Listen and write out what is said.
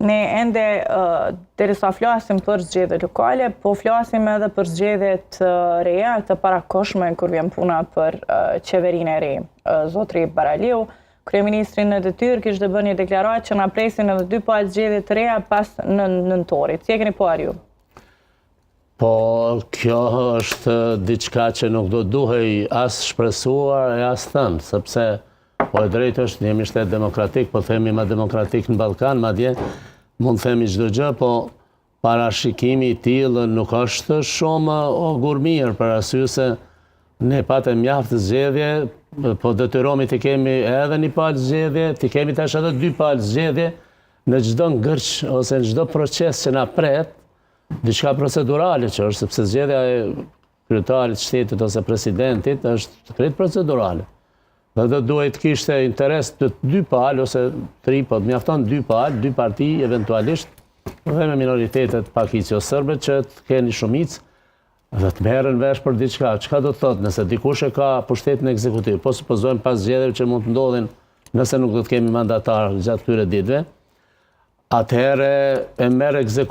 ne ende derisa flasim për zgjedhje lokale, po flasim edhe për zgjedhje të reja, të parakohshme kur vjen puna për qeverinë e re. Zotri Baraliu, kryeministri në detyrë, kishte bërë një deklaratë që na presin edhe 2 palë zgjedhje të reja pas nëntorit. Si e keni parë ju? Po, kjo është diçka që nuk do duhej as shpresuar e as thënë, sepse po e drejtë është, jemi shtet demokratik, po themi ma demokratik në Ballkan, madje mund themi çdo gjë, po parashikimi i tillë nuk është shumë ogur mirë, për arsye se ne patëm mjaft zgjedhje, po detyrohemi të kemi edhe një palë zgjedhje, të kemi tash edhe 2 palë zgjedhje në çdo ngërç ose në çdo proces që na pret, diçka procedurale që është, sepse zgjedhja e kryetarit shtetit ose presidentit është krejt procedurale. Dhe duhet kishte interes të 2 palë ose 3, po mjafton 2 palë, 2 parti eventualisht, dhe me minoritetet pakisjo-sërbe që të keni shumicë dhe të merren vesh për diçka. Çka do të thotë nëse dikush e ka pushtetin ekzekutiv, po supozojmë pas zgjedhjeve që mund të ndodhin nëse nuk do të kemi mandatar gjatë këtyre ditëve, atëherë e merr ekzekutivi